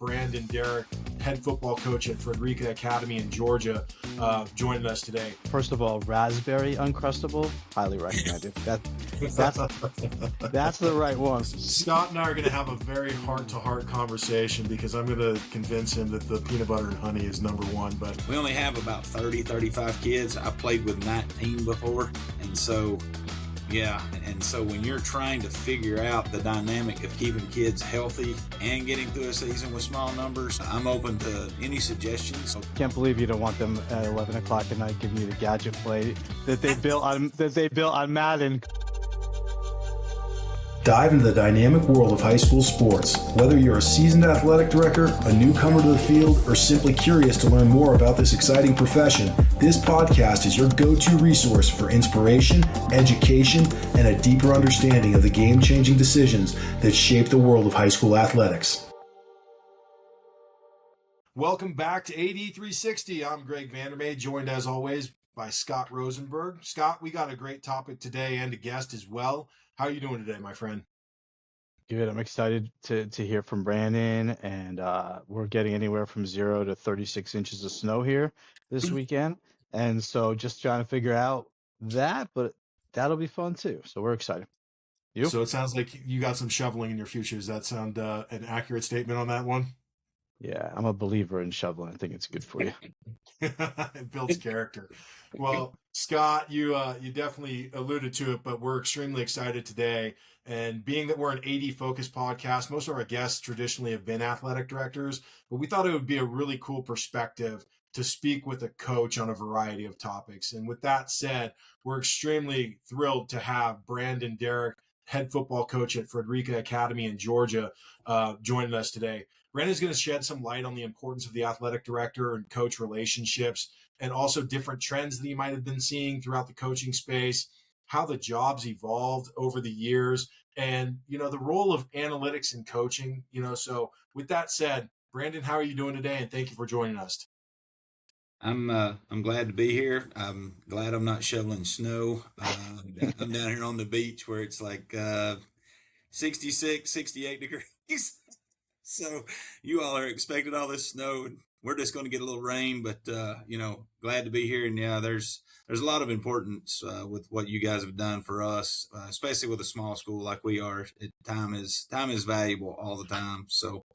Brandon Derrick, head football coach at Frederica Academy in Georgia, joining us today. First of all, raspberry Uncrustable, highly recommended. That's the right one. Scott and I are going to have a very heart-to-heart conversation because I'm going to convince him that the peanut butter and honey is number one. But we only have about 30, 35 kids. I played with 19 before, and so when you're trying to figure out the dynamic of keeping kids healthy and getting through a season with small numbers, I'm open to any suggestions. Can't believe you don't want them at 11 o'clock at night giving you the gadget play that they built on Madden. Dive into the dynamic world of high school sports. Whether you're a seasoned athletic director, a newcomer to the field, or simply curious to learn more about this exciting profession, this podcast is your go-to resource for inspiration, education, and a deeper understanding of the game-changing decisions that shape the world of high school athletics. Welcome back to AD 360. I'm Greg Vandermade, joined as always by Scott Rosenberg. Scott, we got a great topic today and a guest as well. How are you doing today, my friend? Good. I'm excited to hear from Brandon, and we're getting anywhere from 0 to 36 inches of snow here this weekend, and so just trying to figure out that, but that'll be fun too. So we're excited. You? So it sounds like you got some shoveling in your future. Does that sound an accurate statement on that one? Yeah, I'm a believer in shoveling. I think it's good for you. It builds character. Well, Scott, you definitely alluded to it, but we're extremely excited today. And being that we're an AD focused podcast, most of our guests traditionally have been athletic directors, but we thought it would be a really cool perspective to speak with a coach on a variety of topics. And with that said, we're extremely thrilled to have Brandon Derrick, head football coach at Frederica Academy in Georgia, joining us today. Brandon's going to shed some light on the importance of the athletic director and coach relationships, and also different trends that you might have been seeing throughout the coaching space, how the job's evolved over the years, and, the role of analytics in coaching, So with that said, Brandon, how are you doing today? And thank you for joining us. I'm glad to be here. I'm glad I'm not shoveling snow. I'm down here on the beach where it's like 66, 68 degrees. So you all are expecting all this snow, and we're just going to get a little rain, but glad to be here. And yeah, there's a lot of importance with what you guys have done for us, especially with a small school like we are. Time is valuable all the time. So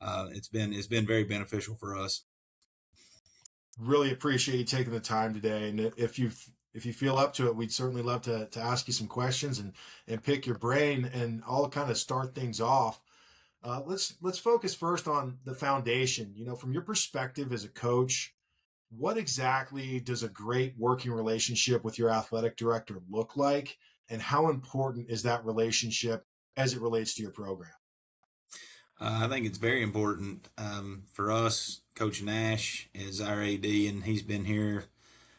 it's been very beneficial for us. Really appreciate you taking the time today. And if you feel up to it, we'd certainly love to ask you some questions and pick your brain, and I'll kind of start things off. Let's focus first on the foundation. From your perspective as a coach, what exactly does a great working relationship with your athletic director look like, and how important is that relationship as it relates to your program? I think it's very important for us. Coach Nash is our AD, and he's been here,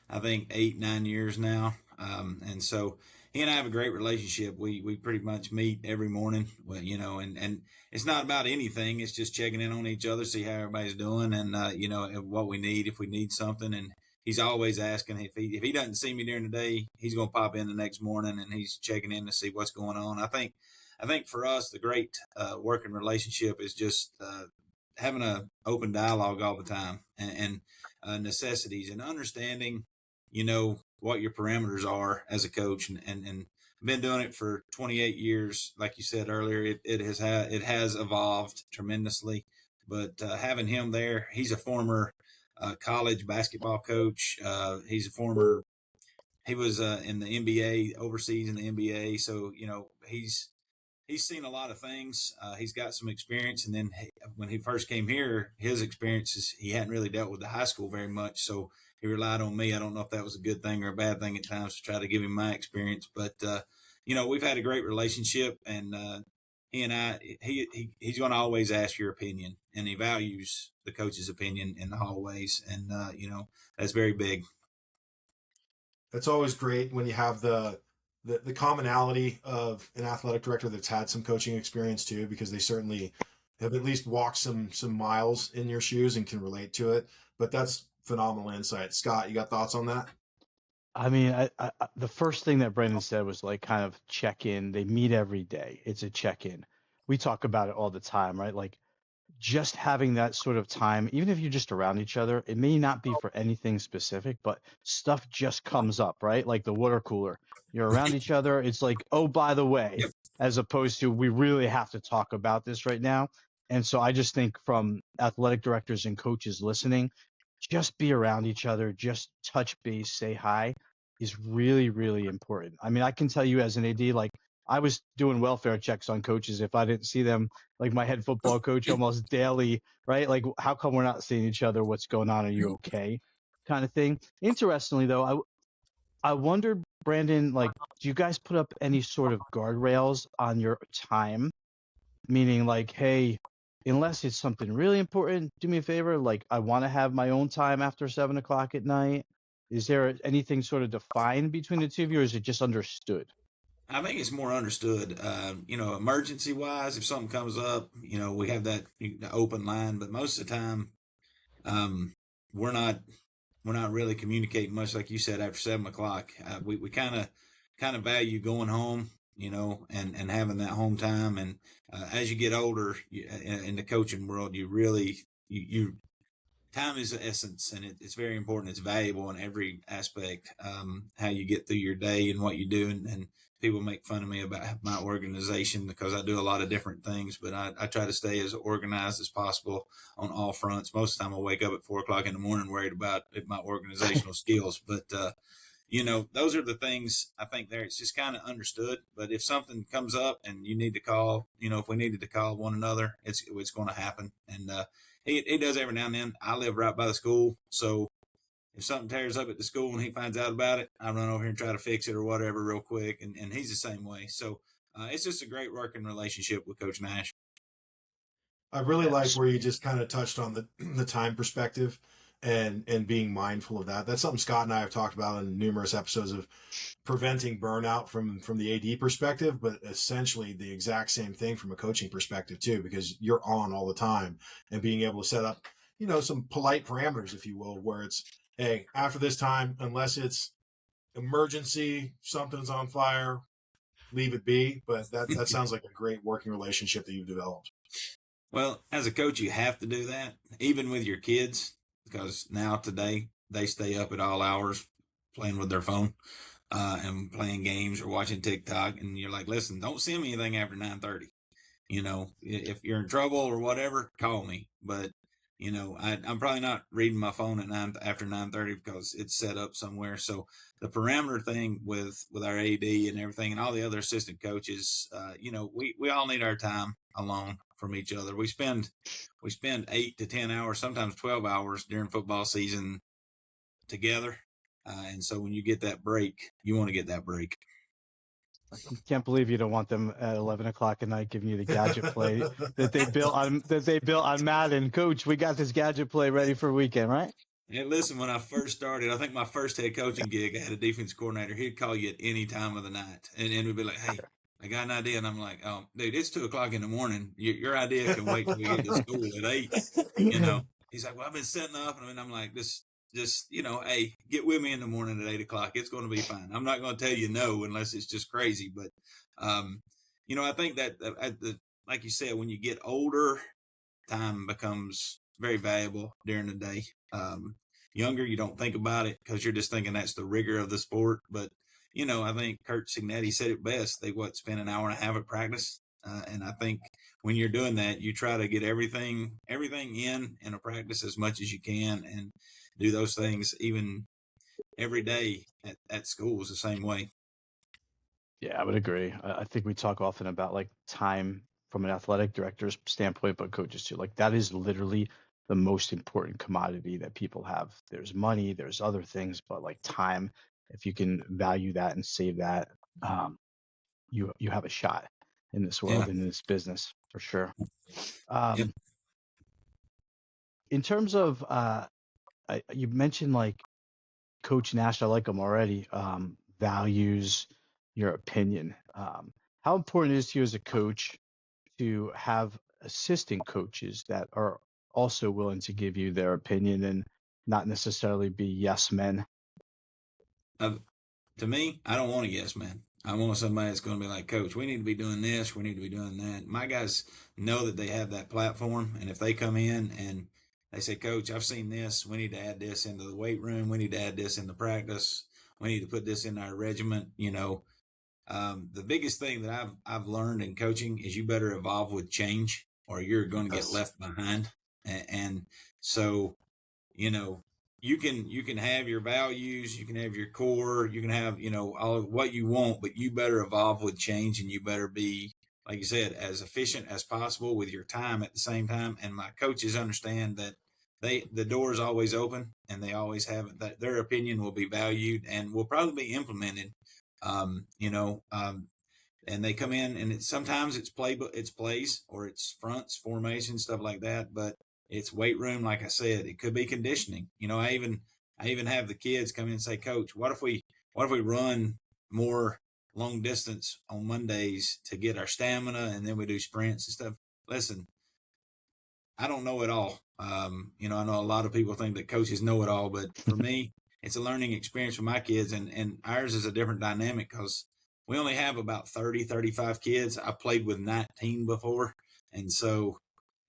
I think, 8-9 years now, and so he and I have a great relationship. We pretty much meet every morning, and it's not about anything. It's just checking in on each other, see how everybody's doing, and what we need, if we need something. And he's always asking if he doesn't see me during the day, he's going to pop in the next morning, and he's checking in to see what's going on. I think for us, the great working relationship is just having an open dialogue all the time, and necessities, and understanding, what your parameters are as a coach, and I've been doing it for 28 years. Like you said earlier, it has evolved tremendously, but having him there, he's a former college basketball coach. He was in the NBA, overseas in the NBA. So, he's seen a lot of things. He's got some experience. And then when he first came here, his experiences, he hadn't really dealt with the high school very much. So he relied on me. I don't know if that was a good thing or a bad thing at times to try to give him my experience, but we've had a great relationship, and he and I, he's going to always ask your opinion, and he values the coach's opinion in the hallways. And, that's very big. That's always great when you have the commonality of an athletic director that's had some coaching experience too, because they certainly have at least walked some miles in your shoes and can relate to it. But that's phenomenal insight. Scott, you got thoughts on that? I mean, I the first thing that Brandon said was like kind of check in. They meet every day. It's a check in. We talk about it all the time, right? Like just having that sort of time, even if you're just around each other, it may not be for anything specific, but stuff just comes up, right? Like the water cooler. You're around each other. It's like, oh, by the way, Yep. as opposed to we really have to talk about this right now. And so I just think from athletic directors and coaches listening, just be around each other, just touch base, say hi is really, really important. I mean, I can tell you as an AD, like I was doing welfare checks on coaches if I didn't see them, like my head football coach almost daily, right? Like, how come we're not seeing each other? What's going on? Are you okay? Kind of thing. Interestingly, though, I wondered, Brandon, like, do you guys put up any sort of guardrails on your time? Meaning, like, hey, unless it's something really important, do me a favor. Like, I want to have my own time after 7 o'clock at night. Is there anything sort of defined between the two of you, or is it just understood? I think it's more understood. Emergency wise, if something comes up, we have that open line. But most of the time, we're not really communicating much, like you said, after 7 o'clock. We kind of value going home, and having that home time. And as you get older, in the coaching world, you really you time is the essence, and it's very important. It's valuable in every aspect. How you get through your day and what you do, and people make fun of me about my organization because I do a lot of different things, but I try to stay as organized as possible on all fronts. Most of the time I wake up at 4 o'clock in the morning worried about my organizational skills, but those are the things I think there. It's just kind of understood. But if something comes up and you need to call, if we needed to call one another, it's going to happen. And he does every now and then. I live right by the school, so if something tears up at the school and he finds out about it, I run over here and try to fix it or whatever real quick. And he's the same way. So it's just a great working relationship with Coach Nash. I really like where you just kind of touched on the time perspective and being mindful of that. That's something Scott and I have talked about in numerous episodes of preventing burnout from the AD perspective, but essentially the exact same thing from a coaching perspective too, because you're on all the time and being able to set up, some polite parameters, if you will, where it's, hey, after this time, unless it's emergency, something's on fire, leave it be. But that sounds like a great working relationship that you've developed. Well, as a coach, you have to do that, even with your kids, because today, they stay up at all hours playing with their phone and playing games or watching TikTok. And you're like, listen, don't send me anything after 9:30. If you're in trouble or whatever, call me. But, I'm probably not reading my phone after 9:30 because it's set up somewhere. So the parameter thing with our AD and everything and all the other assistant coaches, we all need our time alone from each other. We spend 8 to 10 hours, sometimes 12 hours during football season together. And so when you get that break, you want to get that break. I can't believe you don't want them at 11 o'clock at night giving you the gadget play that they built on Madden. Coach, we got this gadget play ready for weekend, right? Hey, listen, when I first started, I think my first head coaching gig, I had a defense coordinator. He'd call you at any time of the night, and we'd be like, hey, I got an idea. And I'm like, oh, dude, it's 2 o'clock in the morning. Your idea can wait till we get to school at 8. He's like, well, I've been setting up. And I'm like, hey, get with me in the morning at 8 o'clock. It's going to be fine. I'm not going to tell you no unless it's just crazy. But, I think that, like you said, when you get older, time becomes very valuable during the day. Younger, you don't think about it because you're just thinking that's the rigor of the sport. But, I think Kurt Signetti said it best. They spend an hour and a half at practice. And I think when you're doing that, you try to get everything in a practice as much as you can and do those things even every day at school is the same way. Yeah, I would agree. I think we talk often about like time from an athletic director's standpoint, but coaches too. Like that is literally the most important commodity that people have. There's money, there's other things, but like time, if you can value that and save that, you have a shot in this world, in this business for sure. In terms of, you mentioned like Coach Nash, I like him already, values your opinion. How important is it to you as a coach to have assistant coaches that are also willing to give you their opinion and not necessarily be yes men? To me, I don't want a yes man. I want somebody that's going to be like, Coach, we need to be doing this. We need to be doing that. My guys know that they have that platform. And if they come in and they say, Coach, I've seen this. We need to add this into the weight room. We need to add this into practice. We need to put this in our regiment. The biggest thing that I've learned in coaching is you better evolve with change or you're going to get Yes. left behind. And so, you know, you can have your values, you can have your core, you can have, all of what you want, but you better evolve with change and you better be, like you said, as efficient as possible with your time at the same time. And my coaches understand that the door is always open and they always have it, that their opinion will be valued and will probably be implemented. Um, you know, um, and they come in and sometimes it's it's plays or it's fronts, formation, stuff like that. But it's weight room, like I said. It could be conditioning. I even have the kids come in and say, Coach, what if we run more long distance on Mondays to get our stamina, and then we do sprints and stuff. Listen, I don't know it all. I know a lot of people think that coaches know it all, but for me, it's a learning experience for my kids, and ours is a different dynamic because we only have about 30, 35 kids. I played with 19 before. And so,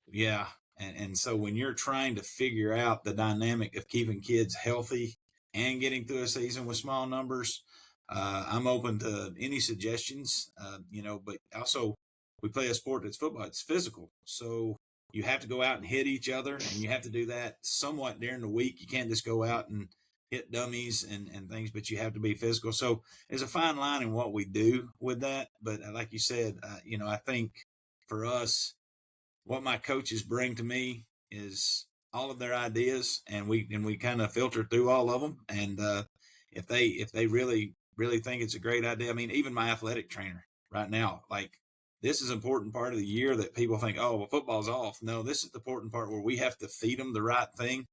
yeah. And so when you're trying to figure out the dynamic of keeping kids healthy and getting through a season with small numbers, I'm open to any suggestions, but also we play a sport that's football. It's physical. So you have to go out and hit each other, and you have to do that somewhat during the week. You can't just go out and hit dummies and things, but you have to be physical. So there's a fine line in what we do with that. But like you said, I think for us, what my coaches bring to me is all of their ideas, and we kind of filter through all of them. And if they really think it's a great idea, I mean, even my athletic trainer right now, like this is an important part of the year that people think, oh, well, football's off. No, this is the important part where we have to feed them the right thing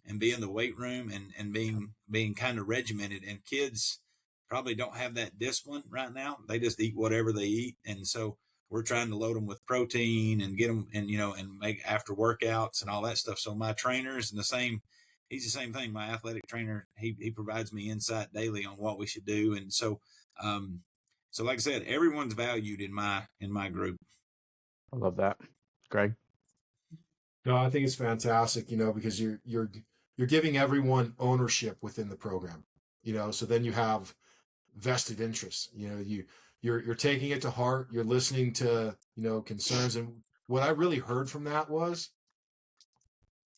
and be in the weight room and being kind of regimented. And kids probably don't have that discipline right now. They just eat whatever they eat. And so we're trying to load them with protein and get them and make after workouts and all that stuff. So my trainers and he's the same thing. My athletic trainer, he provides me insight daily on what we should do. And so like I said, everyone's valued in my group. I love that. Greg? No, I think it's fantastic, because you're giving everyone ownership within the program, so then you have vested interests. You're taking it to heart, you're listening to, concerns. And what I really heard from that was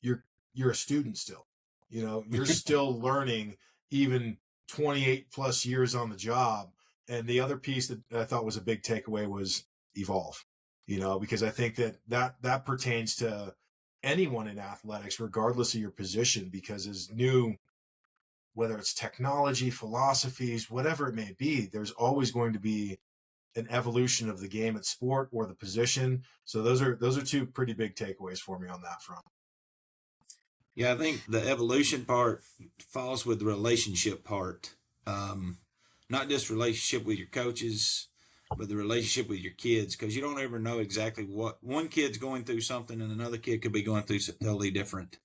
you're a student still. You're still learning even 28 plus years on the job. And the other piece that I thought was a big takeaway was evolve, because I think that pertains to anyone in athletics, regardless of your position, because as new, whether it's technology, philosophies, whatever it may be, there's always going to be an evolution of the game at sport or the position. So those are two pretty big takeaways for me on that front. Yeah, I think the evolution part falls with the relationship part. Not just relationship with your coaches, but the relationship with your kids, because you don't ever know exactly what one kid's going through something and another kid could be going through something totally different.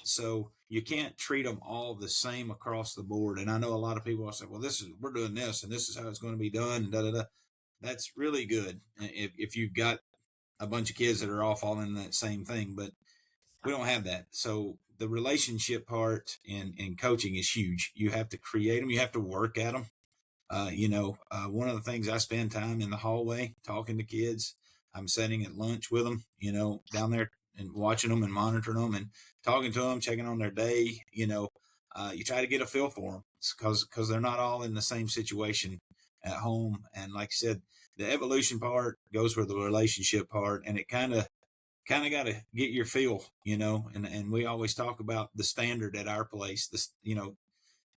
So you can't treat them all the same across the board. And I know a lot of people will say, well, we're doing this and this is how it's going to be done. And da, da, da. That's really good if you've got a bunch of kids that are all falling in that same thing. But we don't have that. So the relationship part in coaching is huge. You have to create them. You have to work at them. One of the things I spend time in the hallway talking to kids. I'm sitting at lunch with them, down there and watching them and monitoring them and talking to them, checking on their day. You try to get a feel for them because they're not all in the same situation at home. And like I said, the evolution part goes with the relationship part, and it kind of got to get your feel, and we always talk about the standard at our place.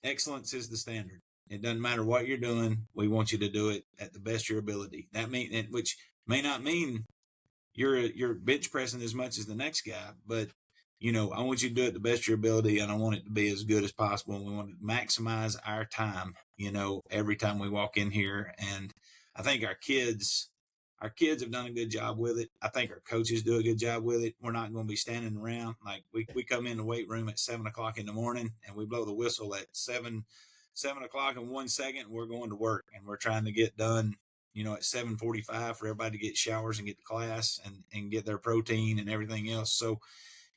Excellence is the standard. It doesn't matter what you're doing. We want you to do it at the best of your ability. Which may not mean you're bench pressing as much as the next guy, but I want you to do it the best of your ability, and I want it to be as good as possible. And we want to maximize our time, every time we walk in here. And I think our kids have done a good job with it. I think our coaches do a good job with it. We're not going to be standing around. Like we come in the weight room at 7:00 in the morning and we blow the whistle at 7 o'clock in 1 second, we're going to work, and we're trying to get done, at 7:45 for everybody to get showers and get to class and get their protein and everything else. So,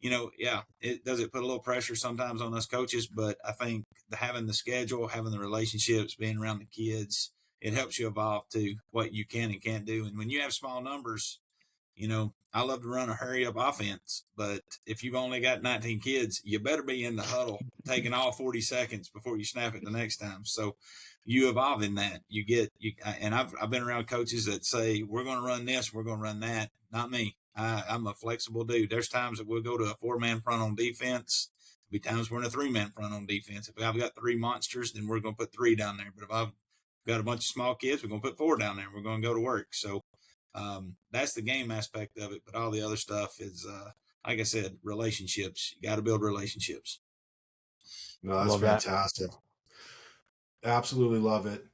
yeah, it put a little pressure sometimes on us coaches, but I think having the schedule, having the relationships, being around the kids, it helps you evolve to what you can and can't do. And when you have small numbers, I love to run a hurry up offense, but if you've only got 19 kids, you better be in the huddle taking all 40 seconds before you snap it the next time. So you evolve in that. And I've been around coaches that say, we're going to run this, we're going to run that. Not me. I'm a flexible dude. There's times that we'll go to a 4-man front on defense. There'll be times we're in a 3-man front on defense. If I've got 3 monsters, then we're going to put 3 down there. But if I've got a bunch of small kids, we're going to put 4 down there. We're going to go to work. So that's the game aspect of it. But all the other stuff is, like I said, relationships. You got to build relationships. No, that's fantastic. Absolutely love it.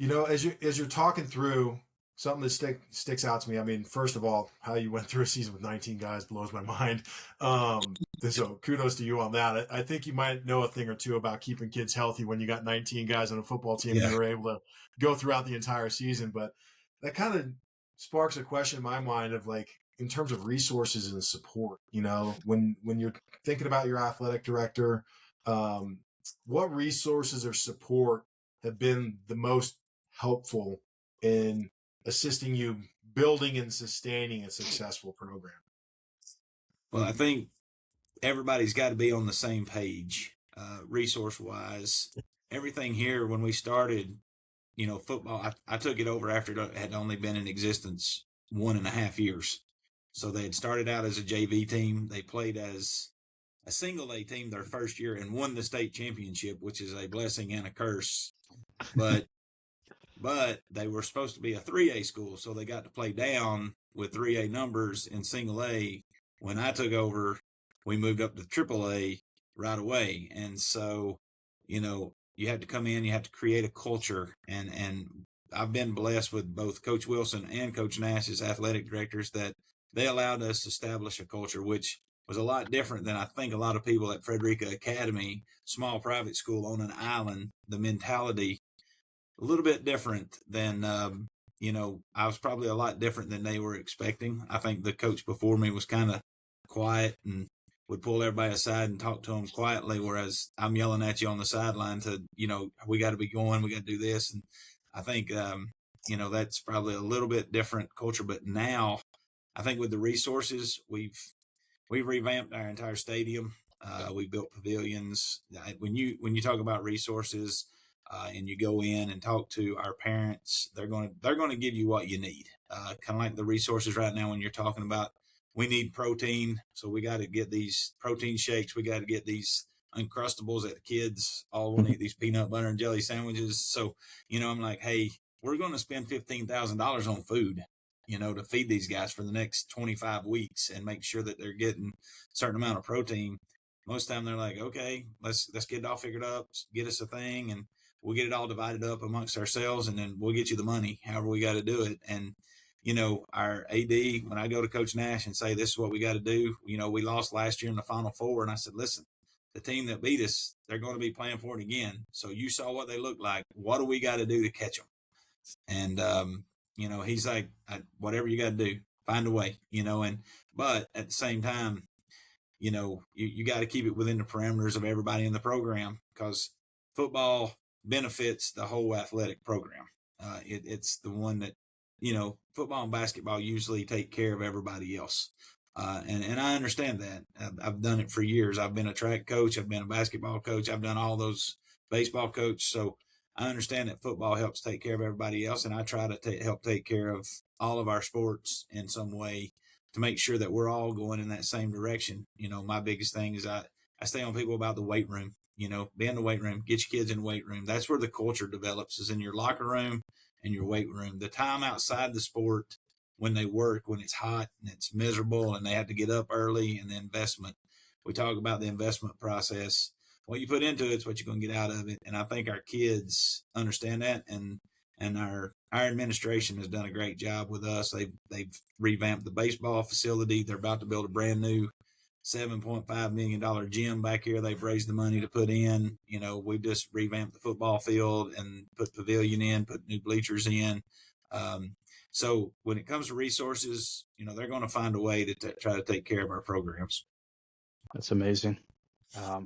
As you're talking through, something that sticks out to me. I mean, first of all, how you went through a season with 19 guys blows my mind. So kudos to you on that. I think you might know a thing or two about keeping kids healthy when you got 19 guys on a football team and you were able to go throughout the entire season. But that kind of sparks a question in my mind of, like, in terms of resources and support, when you're thinking about your athletic director, what resources or support have been the most helpful in assisting you building and sustaining a successful program? Well, I think everybody's got to be on the same page, resource wise. Everything here, when we started, football, I took it over after it had only been in existence 1.5 years. So they had started out as a JV team. They played as a single A team their first year and won the state championship, which is a blessing and a curse. But they were supposed to be a 3A school, so they got to play down with 3A numbers in single A. When I took over, we moved up to AAA right away. And so, you have to come in, you have to create a culture. And I've been blessed with both Coach Wilson and Coach Nash as athletic directors that they allowed us to establish a culture, which was a lot different than I think a lot of people at Frederica Academy, small private school on an island. The mentality, a little bit different than, I was probably a lot different than they were expecting. I think the coach before me was kind of quiet and would pull everybody aside and talk to them quietly, whereas I'm yelling at you on the sideline to, we got to be going, we got to do this. And I think, that's probably a little bit different culture. But now I think with the resources, we've revamped our entire stadium. We built pavilions. When you talk about resources, and you go in and talk to our parents, they're going to give you what you need. Kind of like the resources right now when you're talking about, we need protein, so we got to get these protein shakes. We got to get these Uncrustables that the kids all want to eat, these peanut butter and jelly sandwiches. So, I'm like, hey, we're going to spend $15,000 on food, to feed these guys for the next 25 weeks and make sure that they're getting a certain amount of protein. Most of the time they're like, okay, let's get it all figured up, get us a thing, and we'll get it all divided up amongst ourselves, and then we'll get you the money, however we got to do it. And, our AD, when I go to Coach Nash and say, this is what we got to do, we lost last year in the Final Four. And I said, listen, the team that beat us, they're going to be playing for it again. So you saw what they look like. What do we got to do to catch them? And, he's like, whatever you got to do, find a way, but at the same time, you got to keep it within the parameters of everybody in the program, because football benefits the whole athletic program. It's the one that, football and basketball usually take care of everybody else. And I understand that. I've done it for years. I've been a track coach. I've been a basketball coach. I've done all those baseball coach. So I understand that football helps take care of everybody else. And I try to help take care of all of our sports in some way to make sure that we're all going in that same direction. My biggest thing is I stay on people about the weight room. Be in the weight room, get your kids in the weight room. That's where the culture develops, is in your locker room and your weight room. The time outside the sport, when they work, when it's hot and it's miserable and they have to get up early, and the investment. We talk about the investment process. What you put into it's what you're going to get out of it. And I think our kids understand that, and our administration has done a great job with us. They've revamped the baseball facility. They're about to build a brand new $7.5 million gym back here they've raised the money to put in. We've just revamped the football field and put pavilion in, put new bleachers in. So when it comes to resources, they're going to find a way to try to take care of our programs. That's amazing.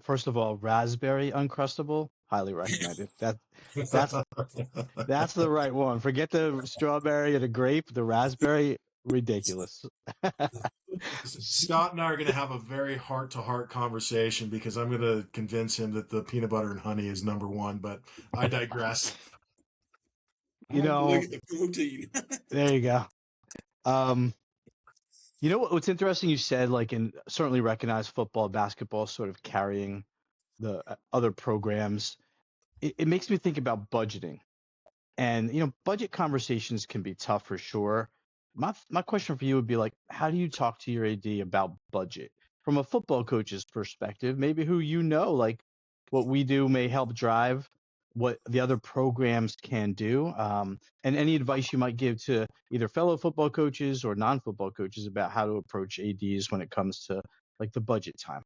First of all, raspberry Uncrustable, highly recommended. That's the right one. Forget the strawberry or the grape. The raspberry, ridiculous. Scott and I are going to have a very heart-to-heart conversation because I'm going to convince him that the peanut butter and honey is number one, but I digress. Look at the protein. There you go. What's interesting you said, and certainly recognize football, basketball sort of carrying the other programs. It makes me think about budgeting. And, budget conversations can be tough for sure. My question for you would be how do you talk to your AD about budget from a football coach's perspective? Maybe who what we do may help drive what the other programs can do. And any advice you might give to either fellow football coaches or non-football coaches about how to approach ADs when it comes to the budget time.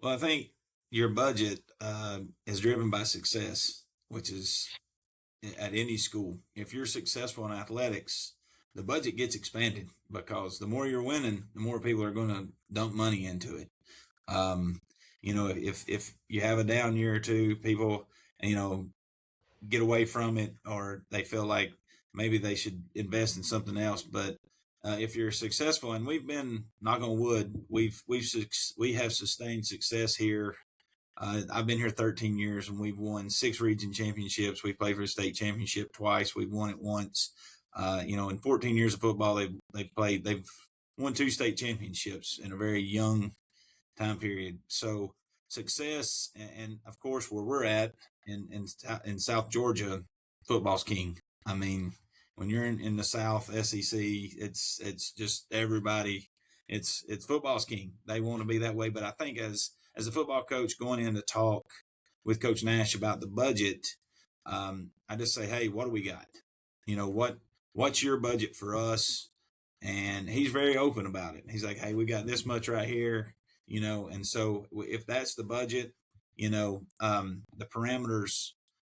Well, I think your budget is driven by success, which is at any school. If you're successful in athletics, the budget gets expanded because the more you're winning, the more people are going to dump money into it. If you have a down year or two, people, get away from it, or they feel like maybe they should invest in something else. But if you're successful, and we've been, knock on wood, we have sustained success here. I've been here 13 years and we've won 6 region championships. We've played for the state championship twice. We've won it once. In 14 years of football, they've won 2 state championships in a very young time period. So success, and of course, where we're at in South Georgia, football's king. I mean, when you're in the South SEC, it's just everybody. It's football's king. They want to be that way. But I think as a football coach going in to talk with Coach Nash about the budget, I just say, hey, what do we got? What's your budget for us? And he's very open about it. He's like, hey, we got this much right here, and so if that's the budget, the parameters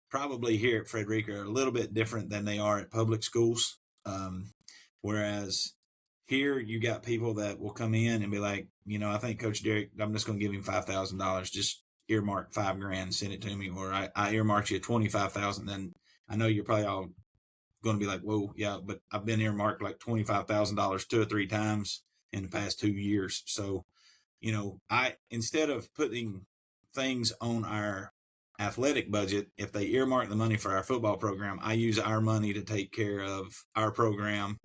probably here at Frederica are a little bit different than they are at public schools. Whereas here you got people that will come in and be like, I think Coach Derrick, I'm just going to give him $5,000. Just earmark $5,000, send it to me, or I earmarked you $25,000. Then I know you're probably all going to be like, whoa, yeah, but I've been earmarked like $25,000 2 or 3 times in the past 2 years. So, instead of putting things on our athletic budget, if they earmark the money for our football program, I use our money to take care of our program.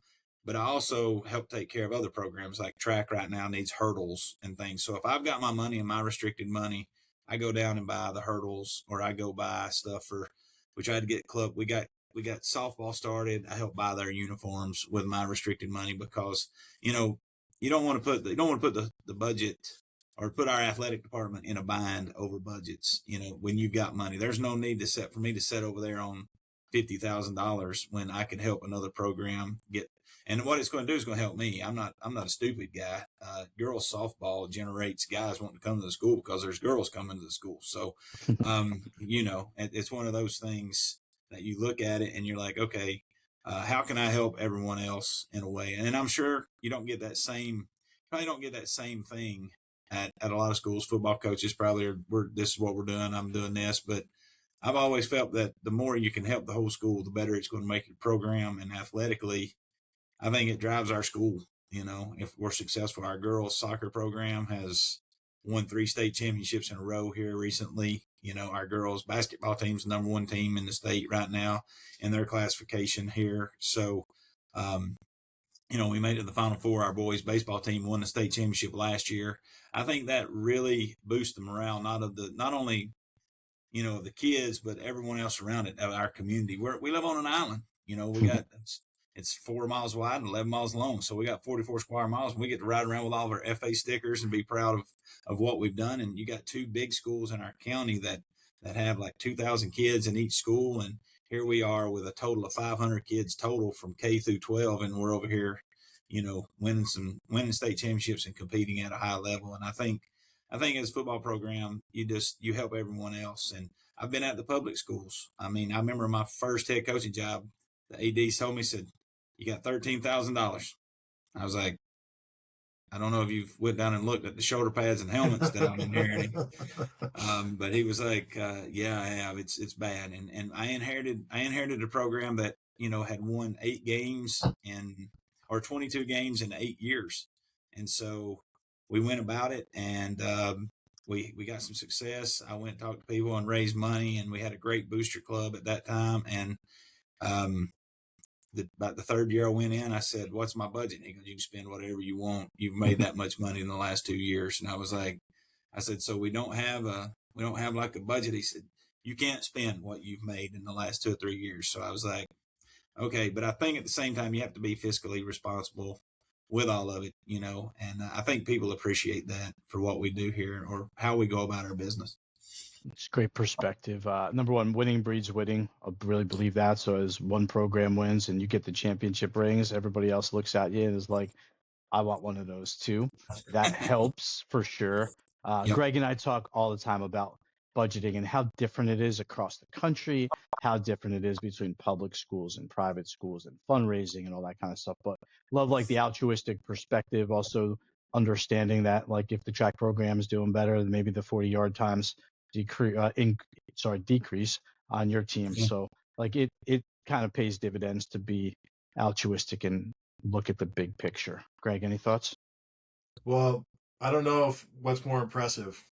But I also help take care of other programs, like track right now needs hurdles and things. So if I've got my money and my restricted money, I go down and buy the hurdles, or I go buy stuff we tried to get club. We got softball started. I help buy their uniforms with my restricted money because, you don't want to put the budget or put our athletic department in a bind over budgets. When you've got money, there's no need for me to set over there on $50,000 when I can help another program get. And what it's going to do is going to help me. I'm not a stupid guy. Girls softball generates guys wanting to come to the school because there's girls coming to the school. So, it's one of those things that you look at it and you're like, okay, how can I help everyone else in a way? And I'm sure you probably don't get that same thing at a lot of schools. Football coaches probably this is what we're doing. I'm doing this, but I've always felt that the more you can help the whole school, the better it's going to make your program. And athletically, I think it drives our school. If we're successful, our girls soccer program has won 3 state championships in a row here recently. Our girls basketball team's the #1 team in the state right now in their classification here. So, we made it to the Final Four. Our boys baseball team won the state championship last year. I think that really boosts the morale, not only the kids, but everyone else around it, of our community. We live on an island. We got it's 4 miles wide and 11 miles long, so we got 44 square miles, and we get to ride around with all of our FA stickers and be proud of what we've done. And you got 2 big schools in our county that have like 2,000 kids in each school, and here we are with a total of 500 kids total from K through 12, and we're over here, winning state championships and competing at a high level. And I think as a football program, you help everyone else. And I've been at the public schools. I mean, I remember my first head coaching job, the AD told me, said, "You got $13,000. I was like, I don't know if you've went down and looked at the shoulder pads and helmets that I'm inheriting. But he was like, yeah, I have. It's bad. And I inherited a program that, had won 8 games or 22 games in 8 years. And so we went about it, and we got some success. I went and talked to people and raised money, and we had a great booster club at that time. And about the third year I went in, I said, "What's my budget?" And he goes, "You can spend whatever you want. You've made that much money in the last 2 years." And I said, "So we don't have like a budget." He said, "You can't spend what you've made in the last 2 or 3 years." So I was like, okay, but I think at the same time, you have to be fiscally responsible with all of it, and I think people appreciate that for what we do here or how we go about our business. It's great perspective. Number one, winning breeds winning. I really believe that. So as one program wins and you get the championship rings, everybody else looks at you and is like, I want one of those too. That helps for sure. Yep. Greg and I talk all the time about budgeting and how different it is across the country, how different it is between public schools and private schools and fundraising and all that kind of stuff. But love like the altruistic perspective, also understanding that like if the track program is doing better, then maybe the 40-yard times decrease on your team. Yeah. So like it kind of pays dividends to be altruistic and look at the big picture. Greg, any thoughts? Well, I don't know if what's more impressive,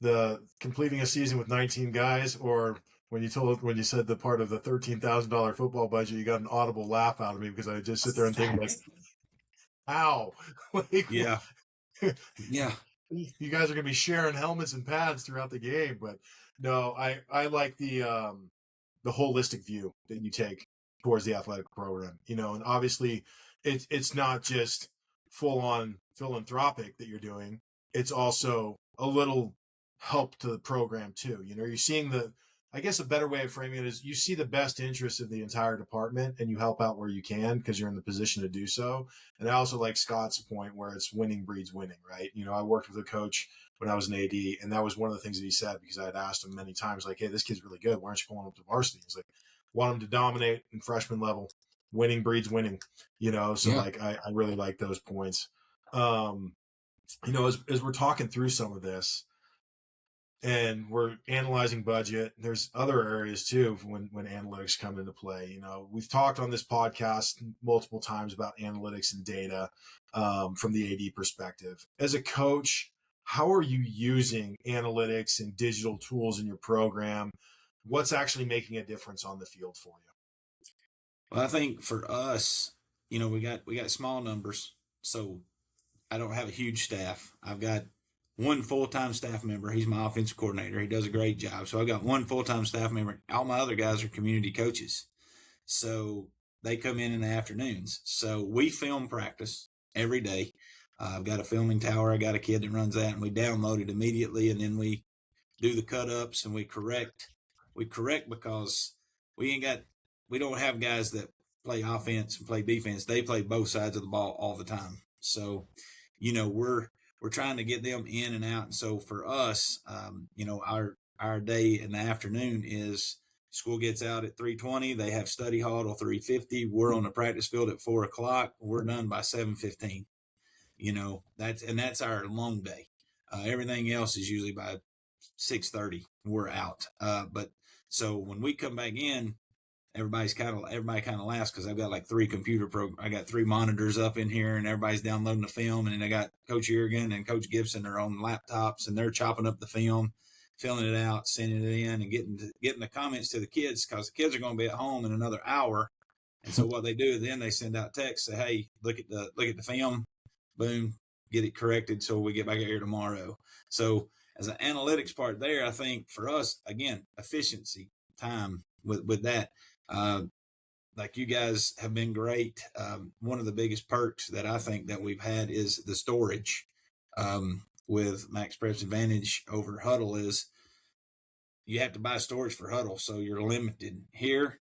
the completing a season with 19 guys, or when you said the part of the $13,000 football budget, you got an audible laugh out of me because I just sit there and think like, ow. Like, Yeah. Yeah. you guys are going to be sharing helmets and pads throughout the game. But no, I like the holistic view that you take towards the athletic program, and obviously it's not just full on philanthropic that you're doing. It's also a little help to the program too. You're seeing I guess a better way of framing it is you see the best interest of the entire department and you help out where you can because you're in the position to do so. And I also like Scott's point where it's winning breeds winning, right? I worked with a coach when I was an AD, and that was one of the things that he said because I had asked him many times, like, "Hey, this kid's really good. Why aren't you pulling him up to varsity?" He's like, "Want him to dominate in freshman level. Winning breeds winning." So Yeah. like I really like those points. As we're talking through some of this, and we're analyzing budget, there's other areas too when analytics come into play. We've talked on this podcast multiple times about analytics and data from the AD perspective. As a coach, how are you using analytics and digital tools in your program? What's actually making a difference on the field for you? Well, I think for us, we got small numbers, so I don't have a huge staff. I've got one full-time staff member. He's my offensive coordinator. He does a great job. So I've got one full-time staff member. All my other guys are community coaches. So they come in the afternoons. So we film practice every day. I've got a filming tower. I got a kid that runs that, and we download it immediately, and then we do the cut-ups and we correct. We correct because we don't have guys that play offense and play defense. They play both sides of the ball all the time. So, we're trying to get them in and out. And so for us, our day in the afternoon is school gets out at 3:20. They have study hall till 3:50. We're on the practice field at 4:00. We're done by 7:15. That's our long day. Everything else is usually by 6:30. We're out. But so when we come back in, everybody kind of laughs because I've got like 3 I got 3 monitors up in here, and everybody's downloading the film, and then I got Coach Irrigan and Coach Gibson are on laptops, and they're chopping up the film, filling it out, sending it in, and getting the comments to the kids because the kids are going to be at home in another hour. And so what they do then they send out texts, say, "Hey, look at the film, boom, get it corrected so we get back here tomorrow." So as an analytics part there, I think for us, again, efficiency, time with that. Like you guys have been great. One of the biggest perks that I think that we've had is the storage. With Max Prep's advantage over Huddle is you have to buy storage for Huddle, so you're limited. Here,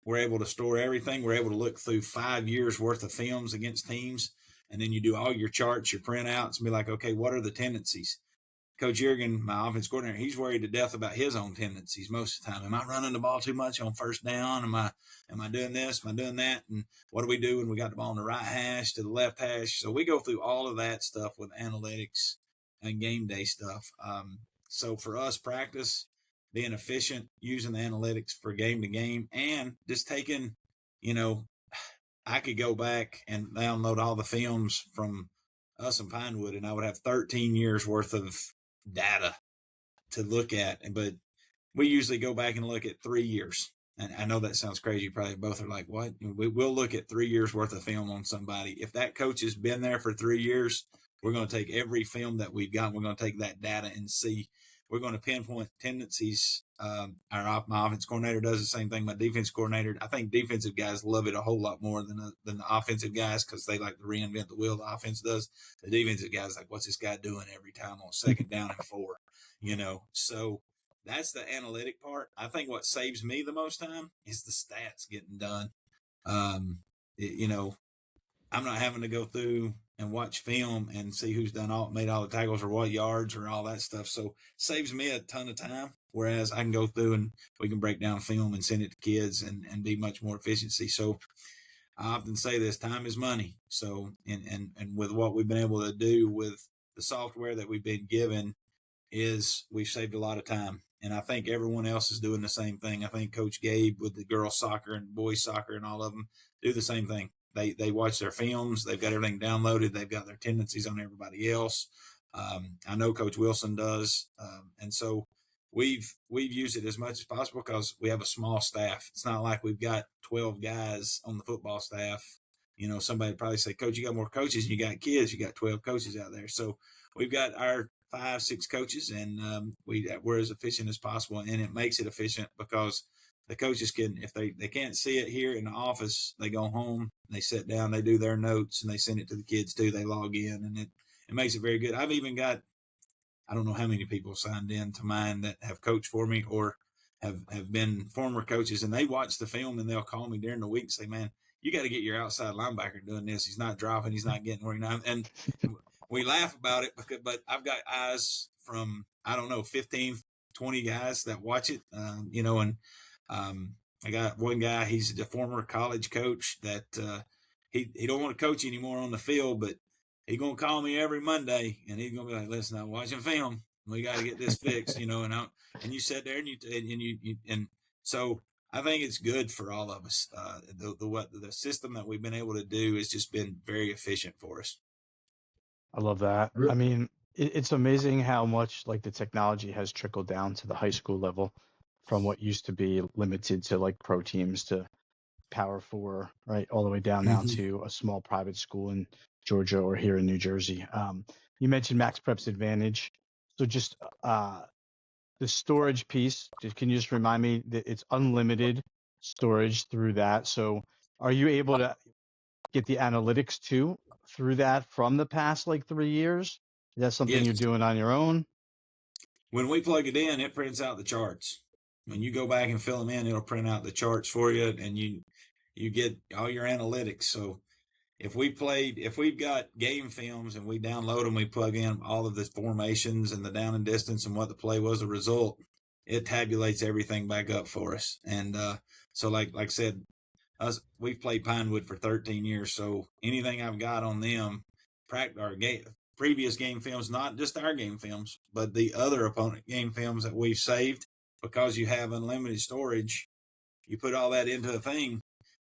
we're able to store everything. We're able to look through 5 years worth of films against teams. and then you do all your charts, your printouts, and be like, okay, what are the tendencies? Coach Jurgen, my offense coordinator, he's worried to death about his own tendencies most of the time. Am I running the ball too much on first down? Am I doing this? Am I doing that? And what do we do when we got the ball on the right hash to the left hash? So we go through all of that stuff with analytics and game day stuff. So for us, practice, being efficient, using the analytics for game to game, and just taking, I could go back and download all the films from us in Pinewood, and I would have 13 years worth of data to look at. But we usually go back and look at 3 years. And I know that sounds crazy. Probably both are like, what? We'll look at 3 years worth of film on somebody. If that coach has been there for 3 years, we're going to take every film that we've got. We're going to take that data and see. We're going to pinpoint tendencies. My offense coordinator does the same thing. My defense coordinator. I think defensive guys love it a whole lot more than the offensive guys because they like to reinvent the wheel. The offense does. The defensive guys like, what's this guy doing every time on 2nd down and 4? So that's the analytic part. I think what saves me the most time is the stats getting done. I'm not having to go through and watch film and see who's made all the tackles or what yards or all that stuff. So saves me a ton of time. Whereas I can go through and we can break down film and send it to kids and be much more efficiency. So I often say this: time is money. So and with what we've been able to do with the software that we've been given, is we've saved a lot of time. And I think everyone else is doing the same thing. I think Coach Gabe with the girls soccer and boys soccer and all of them do the same thing. They watch their films. They've got everything downloaded. They've got their tendencies on everybody else. I know Coach Wilson does. And so we've used it as much as possible because we have a small staff. It's not like we've got 12 guys on the football staff. Somebody would probably say, Coach, you got more coaches and you got kids. You got 12 coaches out there. So we've got our 5-6 coaches, and we're as efficient as possible. And it makes it efficient because the coaches can, if they can't see it here in the office, they go home, they sit down, they do their notes, and they send it to the kids too. They log in, and it makes it very good. I've even got, I don't know how many people signed in to mine that have coached for me or have been former coaches, and they watch the film and they'll call me during the week and say, man, you got to get your outside linebacker doing this. He's not dropping. He's not getting where he's not. And we laugh about it but I've got eyes from, 15, 20 guys that watch it, I got one guy, he's a former college coach that he don't want to coach anymore on the field, but he's going to call me every Monday and he's going to be like, listen, I'm watching film. We got to get this fixed, and you sit there and so I think it's good for all of us. The system that we've been able to do has just been very efficient for us. I love that. I mean, it's amazing how much like the technology has trickled down to the high school level from what used to be limited to like pro teams to Power 4, right? All the way down now to a small private school in Georgia or here in New Jersey. You mentioned Max Prep's Advantage. So just the storage piece, can you just remind me that it's unlimited storage through that? So are you able to get the analytics too through that from the past like 3 years? Is that something you're doing on your own? When we plug it in, it prints out the charts. When you go back and fill them in, it'll print out the charts for you, and you get all your analytics. So if we've got game films and we download them, we plug in all of the formations and the down and distance and what the play was, the result, it tabulates everything back up for us. And so like I said, we've played Pinewood for 13 years. So anything I've got on them, previous game films, not just our game films, but the other opponent game films that we've saved, because you have unlimited storage, you put all that into a thing,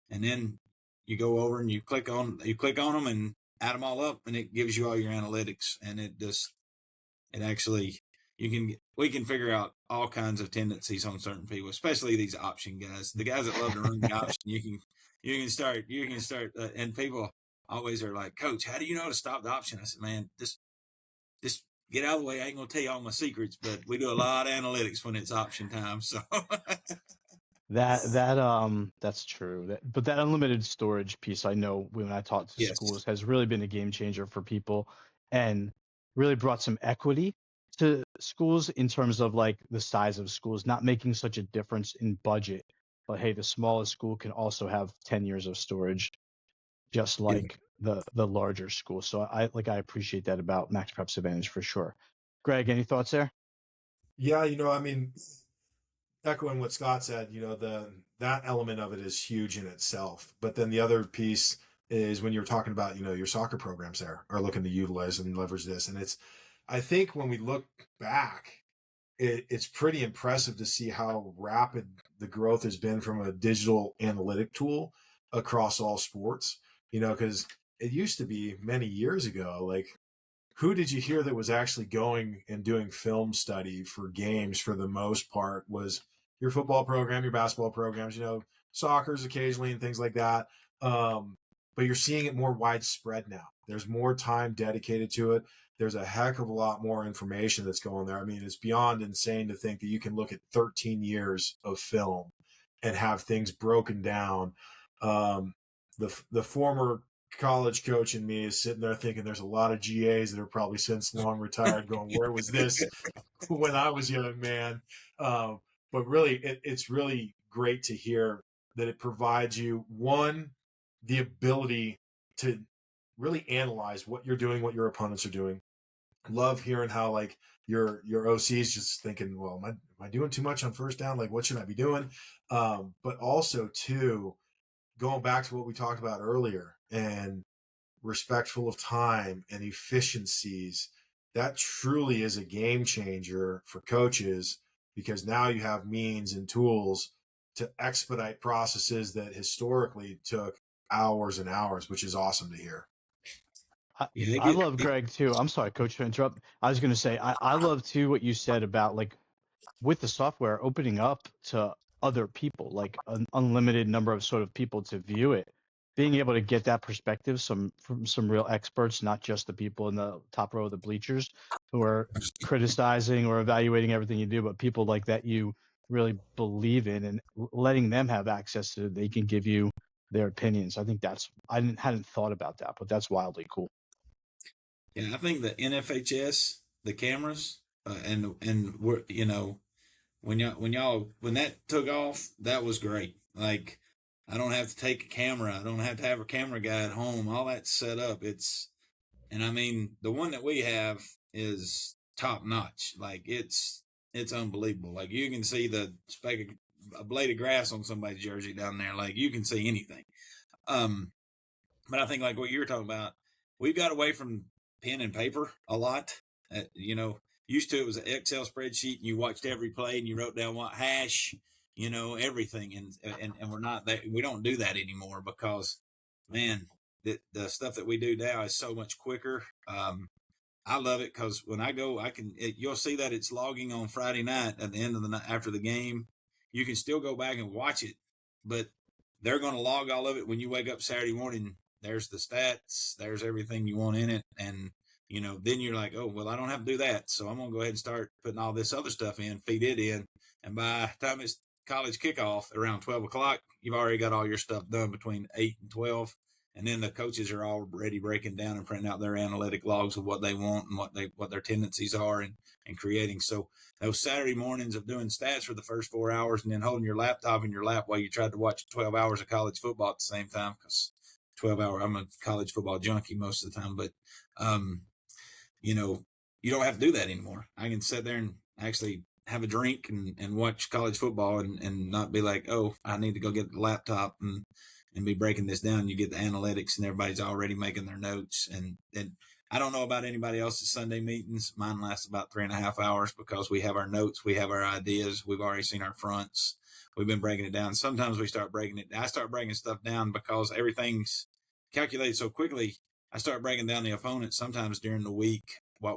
and then you go over and you click on them and add them all up, and it gives you all your analytics. And we can figure out all kinds of tendencies on certain people, especially these option guys, the guys that love to run the option. You can start, and people always are like, Coach, how do you know how to stop the option? I said, man, just get out of the way. I ain't going to tell you all my secrets, but we do a lot of analytics when it's option time. So that's true. But that unlimited storage piece, I know when I talk to schools, has really been a game changer for people and really brought some equity to schools in terms of like the size of schools, not making such a difference in budget. But hey, the smallest school can also have 10 years of storage, just like the larger schools. So I appreciate that about Max Prep's advantage for sure. Greg, any thoughts there? Yeah, I mean, echoing what Scott said, that element of it is huge in itself. But then the other piece is when you're talking about, your soccer programs there are looking to utilize and leverage this. And I think when we look back, it's pretty impressive to see how rapid the growth has been from a digital analytic tool across all sports, because it used to be many years ago, like, who did you hear that was actually going and doing film study for games for the most part was your football program, your basketball programs, soccer's occasionally and things like that. But you're seeing it more widespread now. There's more time dedicated to it. There's a heck of a lot more information that's going there. I mean, it's beyond insane to think that you can look at 13 years of film and have things broken down. The former college coach in me is sitting there thinking there's a lot of GAs that are probably since long retired going, where was this when I was young, man? But really, it's really great to hear that it provides you, one, the ability to really analyze what you're doing, what your opponents are doing. Love hearing how, like, your OC's just thinking, well, am I doing too much on first down? Like, what should I be doing? But also, too, going back to what we talked about earlier and respectful of time and efficiencies, that truly is a game changer for coaches, because now you have means and tools to expedite processes that historically took hours and hours, which is awesome to hear. I love Greg too. I'm sorry, Coach, to interrupt. I was going to say, I love too what you said about, like, with the software opening up to other people, like an unlimited number of sort of people to view it, being able to get that perspective from some real experts, not just the people in the top row of the bleachers who are criticizing or evaluating everything you do, but people like that you really believe in, and letting them have access to, they can give you their opinions. I think hadn't thought about that, but that's wildly cool. Yeah, I think the NFHS, the cameras, and we're, when that took off, that was great. Like, I don't have to take a camera. I don't have to have a camera guy at home. All that's set up. And I mean, the one that we have is top notch. Like, it's unbelievable. Like, you can see the speck of a blade of grass on somebody's jersey down there. Like, you can see anything. But I think, like what you were talking about, we've got away from pen and paper a lot. Used to, it was an Excel spreadsheet and you watched every play and you wrote down what hash, everything. And we're not that, we don't do that anymore, because, man, the stuff that we do now is so much quicker. I love it because when I go, you'll see that it's logging on Friday night at the end of the night after the game. You can still go back and watch it, but they're going to log all of it when you wake up Saturday morning. There's the stats, there's everything you want in it. And, then you're like, oh, well, I don't have to do that. So I'm going to go ahead and start putting all this other stuff in, feed it in. And by the time it's college kickoff around 12 o'clock, you've already got all your stuff done between 8 and 12. And then the coaches are already breaking down and printing out their analytic logs of what they want and what their tendencies are, and creating. So those Saturday mornings of doing stats for the first 4 hours and then holding your laptop in your lap while you tried to watch 12 hours of college football at the same time, because 12-hour, I'm a college football junkie most of the time, but, you don't have to do that anymore. I can sit there and actually have a drink and watch college football and not be like, oh, I need to go get the laptop and be breaking this down. You get the analytics and everybody's already making their notes. And I don't know about anybody else's Sunday meetings. Mine lasts about 3.5 hours because we have our notes, we have our ideas, we've already seen our fronts, we've been breaking it down. Sometimes I start breaking stuff down because everything's calculated so quickly. I start breaking down the opponent sometimes during the week,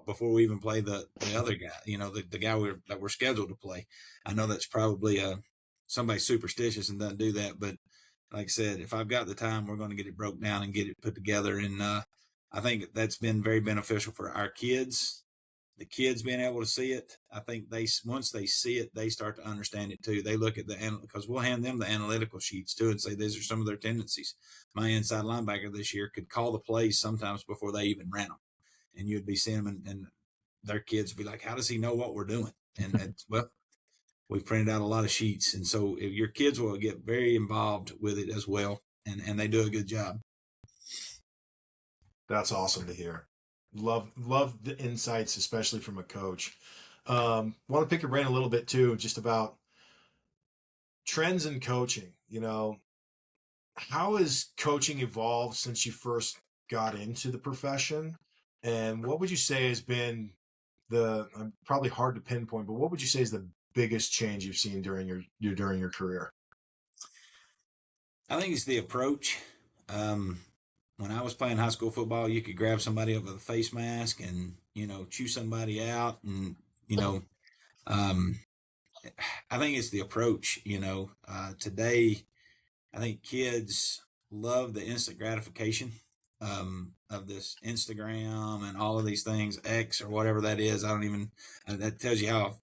before we even play the other guy, the guy that we're scheduled to play. I know that's probably somebody superstitious and doesn't do that, but like I said, if I've got the time, we're going to get it broke down and get it put together. And I think that's been very beneficial for our kids. The kids being able to see it, I think once they see it, they start to understand it too. They look at because we'll hand them the analytical sheets too and say, these are some of their tendencies. My inside linebacker this year could call the plays sometimes before they even ran them. And you'd be seeing them and their kids would be like, how does he know what we're doing? And well, we've printed out a lot of sheets. And so your kids will get very involved with it as well. And they do a good job. That's awesome to hear. Love the insights, especially from a coach. Want to pick your brain a little bit too, just about trends in coaching. How has coaching evolved since you first got into the profession? And what would you say has been probably hard to pinpoint, but what would you say is the biggest change you've seen during your career? I think it's the approach. When I was playing high school football, you could grab somebody up with a face mask and, chew somebody out. And, um, I think it's the approach. Today, I think kids love the instant gratification of this Instagram and all of these things, X or whatever that is. I don't even, that tells you how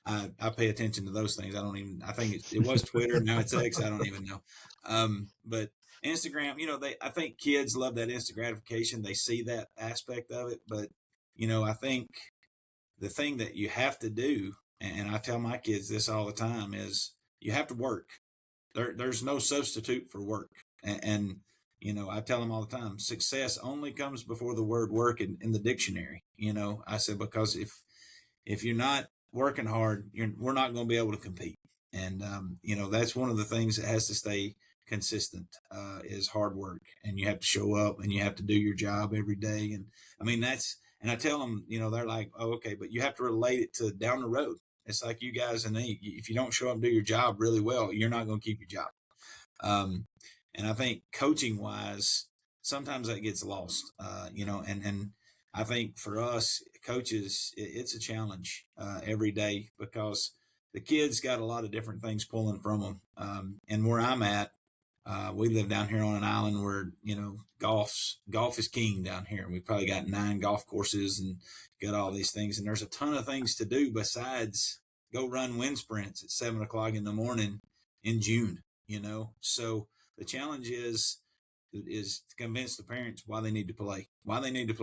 I pay attention to those things. I think it was Twitter. Now it's X. I don't even know. But Instagram, I think kids love that instant gratification. They see that aspect of it. But, I think the thing that you have to do, and I tell my kids this all the time, is you have to work. There's no substitute for work. And I tell them all the time, success only comes before the word work in the dictionary. I said, because if you're not working hard, we're not going to be able to compete. And, that's one of the things that has to stay consistent is hard work. And you have to show up and you have to do your job every day. And and I tell them, they're like, oh, okay, but you have to relate it to down the road. It's like you guys, and if you don't show up and do your job really well, you're not going to keep your job. And I think coaching wise, sometimes that gets lost, and I think for us coaches, it's a challenge every day because the kids got a lot of different things pulling from them. And where I'm at, we live down here on an island where, golf is king down here. We probably got 9 golf courses and got all these things. And there's a ton of things to do besides go run wind sprints at 7:00 in the morning in June, So the challenge is to convince the parents why they need to play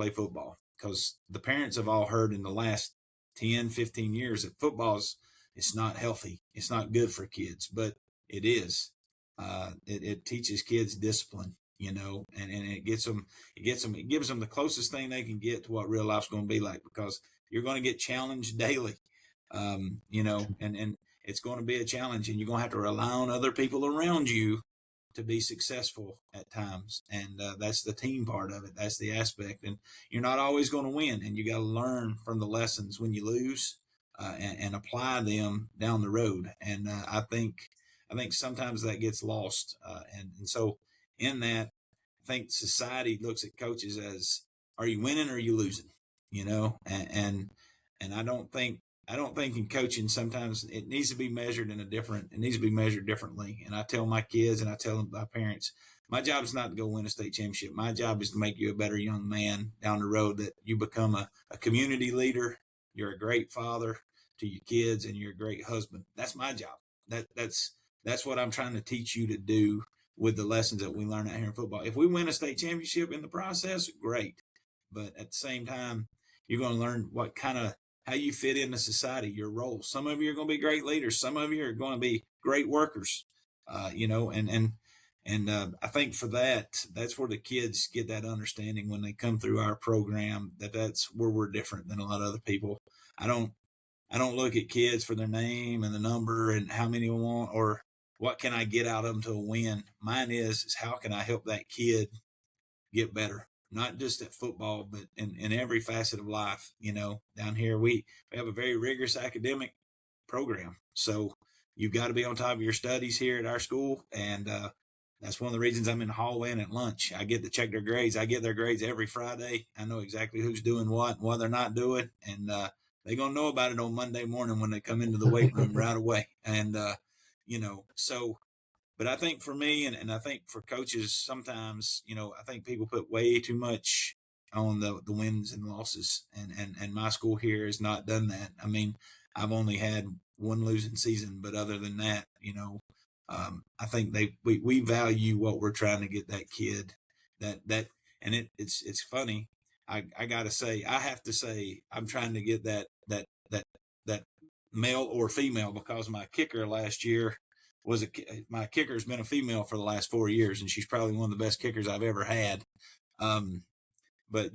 football. Because the parents have all heard in the last 10, 15 years that it's not healthy. It's not good for kids, but it is. It teaches kids discipline, and it gives them the closest thing they can get to what real life's going to be like, because you're going to get challenged daily, and it's going to be a challenge, and you're going to have to rely on other people around you to be successful at times. And that's the team part of it. That's the aspect. And you're not always going to win, and you got to learn from the lessons when you lose and apply them down the road. And I think sometimes that gets lost. And so in that, I think society looks at coaches as, are you winning or are you losing? And I don't think in coaching, sometimes it needs to be measured differently. And I tell my kids and I tell my parents, my job is not to go win a state championship. My job is to make you a better young man down the road, that you become a community leader. You're a great father to your kids, and you're a great husband. That's my job. That's what I'm trying to teach you to do with the lessons that we learn out here in football. If we win a state championship in the process, great. But at the same time, you're going to learn how you fit into society, your role. Some of you are going to be great leaders. Some of you are going to be great workers, and I think for that's where the kids get that understanding when they come through our program, that's where we're different than a lot of other people. I don't look at kids for their name and the number and how many we want or what can I get out of them to win. Mine is how can I help that kid get better? Not just at football, but in every facet of life. Down here, we have a very rigorous academic program. So you've got to be on top of your studies here at our school. And that's one of the reasons I'm in the hallway and at lunch. I get to check their grades. I get their grades every Friday. I know exactly who's doing what and what they're not doing. And they're going to know about it on Monday morning when they come into the weight room right away. And, so but I think for me, and I think for coaches, sometimes, I think people put way too much on the wins and losses. And my school here has not done that. I mean, I've only had one losing season, but other than that, I think we value what we're trying to get that kid and it's funny. I have to say, I'm trying to get that male or female, because my kicker last year my kicker's been a female for the last 4 years, and she's probably one of the best kickers I've ever had. but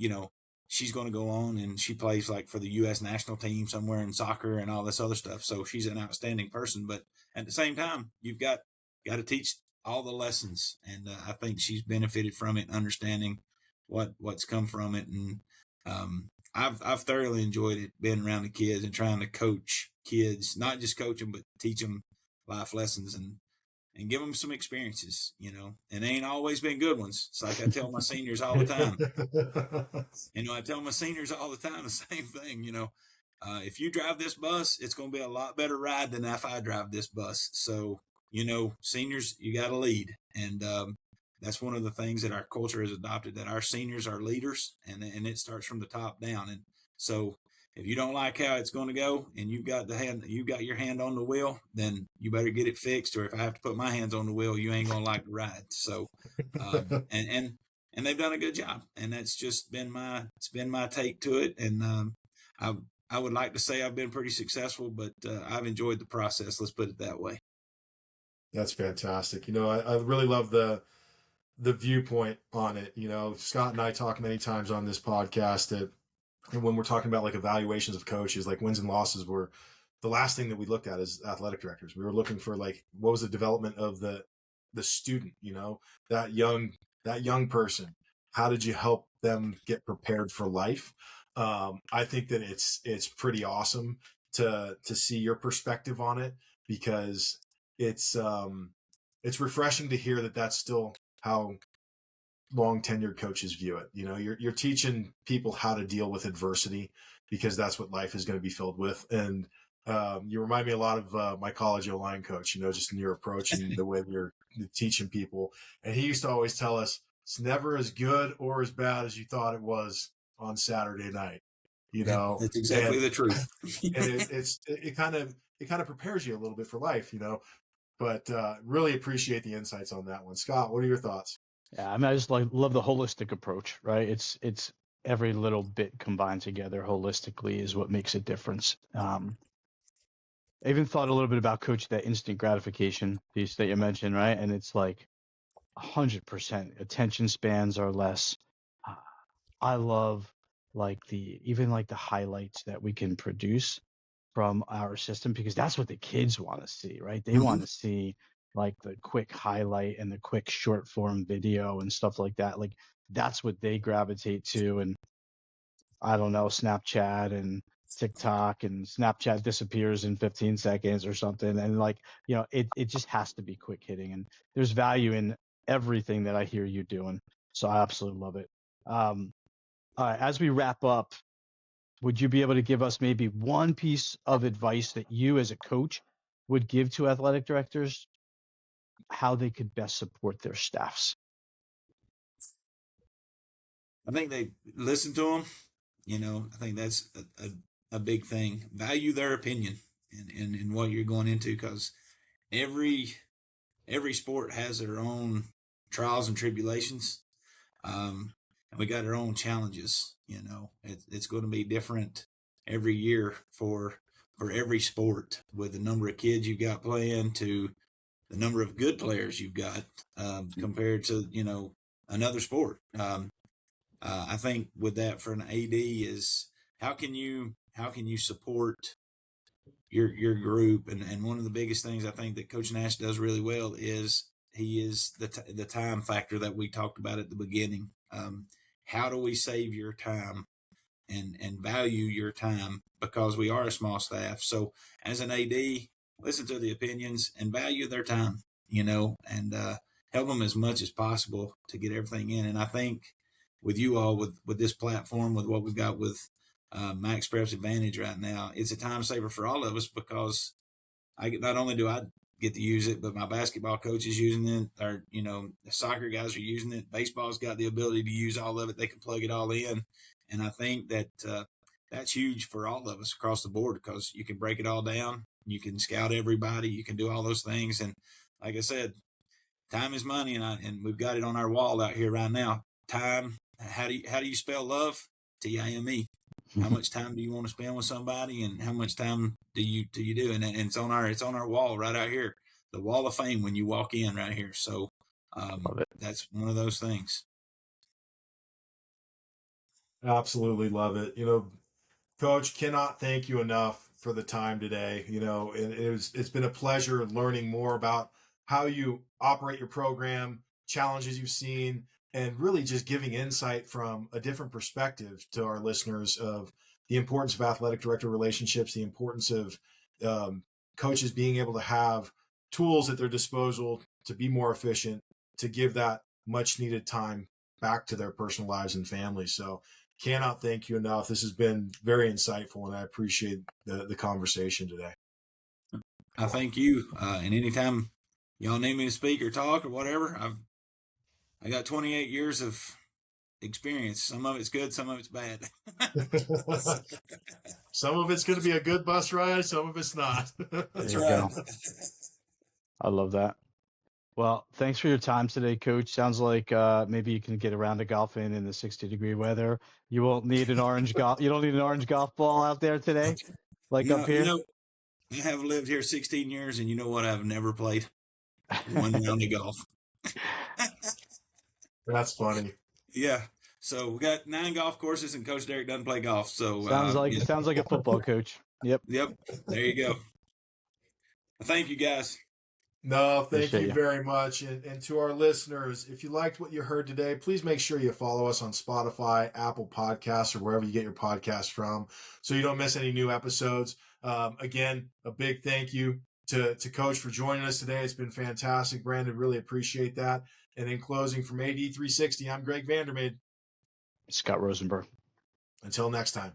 she's going to go on and she plays like for the U.S. national team somewhere in soccer and all this other stuff. So she's an outstanding person, but at the same time, you've got to teach all the lessons. And I think she's benefited from it, understanding what's come from it. And I've thoroughly enjoyed it, being around the kids and trying to coach kids, not just coach them, but teach them life lessons and give them some experiences, and they ain't always been good ones. It's like I tell my seniors all the time. I tell my seniors all the time the same thing. If you drive this bus, it's going to be a lot better ride than if I drive this bus. So, seniors, you got to lead. And that's one of the things that our culture has adopted, that our seniors are leaders, and it starts from the top down. And so if you don't like how it's going to go and you've got your hand on the wheel, then you better get it fixed. Or if I have to put my hands on the wheel, you ain't going to like the ride. So, and they've done a good job, and that's just been my take to it. And I would like to say I've been pretty successful, but I've enjoyed the process. Let's put it that way. That's fantastic. I really love the viewpoint on it. Scott and I talk many times on this podcast that when we're talking about like evaluations of coaches, like wins and losses were the last thing that we looked at as athletic directors. We were looking for like, what was the development of the student, that young person. How did you help them get prepared for life? I think that it's pretty awesome to see your perspective on it, because it's refreshing to hear that that's still how long tenured coaches view it. You're teaching people how to deal with adversity, because that's what life is going to be filled with. And you remind me a lot of my college O-line coach, just in your approach and the way that you're teaching people. And he used to always tell us, it's never as good or as bad as you thought it was on Saturday night. That's exactly the truth. And it kind of prepares you a little bit for life, but really appreciate the insights on that one. Scott, what are your thoughts? Yeah, I mean, I just love the holistic approach, right? It's every little bit combined together holistically is what makes a difference. I even thought a little bit about, Coach, that instant gratification piece that you mentioned, right? And it's like 100% attention spans are less. I love the highlights that we can produce from our system, because that's what the kids want to see, right? They want to see like the quick highlight and the quick short form video and stuff like that. Like that's what they gravitate to. And I don't know, Snapchat and TikTok, and Snapchat disappears in 15 seconds or something. And it just has to be quick hitting. And there's value in everything that I hear you doing. So I absolutely love it. All right, as we wrap up, would you be able to give us maybe one piece of advice that you as a coach would give to athletic directors, how they could best support their staffs? I think they listen to them. I think that's a big thing. Value their opinion in what you're going into, because every sport has their own trials and tribulations. And we got our own challenges. It's going to be different every year for every sport, with the number of kids you've got playing to the number of good players you've got compared to another sport. I think with that, for an AD, is how can you support your group, and one of the biggest things I think that Coach Nash does really well is he is the time factor that we talked about at the beginning. How do we save your time and value your time, because we are a small staff? So as an AD, listen to the opinions and value their time, and help them as much as possible to get everything in. And I think with you all, with this platform, with what we've got with Max Preps Advantage right now, it's a time saver for all of us, because not only do I get to use it, but my basketball coach is using it, or the soccer guys are using it. Baseball's got the ability to use all of it; they can plug it all in, and I think that that's huge for all of us across the board, because you can break it all down, you can scout everybody, you can do all those things, and like I said, time is money, and we've got it on our wall out here right now. Time. How do you spell love? TIME. How much time do you want to spend with somebody, and how much time do you do? And it's on our wall right out here, the wall of fame when you walk in right here. So that's one of those things. Absolutely love it. Coach, cannot thank you enough for the time today. It's been a pleasure learning more about how you operate your program, challenges you've seen, and really just giving insight from a different perspective to our listeners of the importance of athletic director relationships, the importance of um, coaches being able to have tools at their disposal to be more efficient, to give that much needed time back to their personal lives and families. So cannot thank you enough. This has been very insightful, and I appreciate the conversation today. I thank you. And anytime y'all need me to speak or talk or whatever, I got 28 years of experience. Some of it's good, some of it's bad. Some of it's going to be a good bus ride, some of it's not. That's you right. go. I love that. Well, thanks for your time today, Coach. Sounds like maybe you can get around to golfing in the 60-degree weather. You won't need an orange golf. You don't need an orange golf ball out there today, like up No, here. I have lived here 16 years, and you know what? I've never played one round of golf. That's funny. Yeah. So we got 9 golf courses, and Coach Derrick doesn't play golf. So Sounds like a football coach. Yep. Yep. There you go. Thank you, guys. No, thank Appreciate you you. very much. And to our listeners, if you liked what you heard today, please make sure you follow us on Spotify, Apple Podcasts, or wherever you get your podcasts from so you don't miss any new episodes. Again, a big thank you to Coach for joining us today. It's been fantastic, Brandon. Really appreciate that. And in closing, from AD360, I'm Greg Vandermade. Scott Rosenberg. Until next time.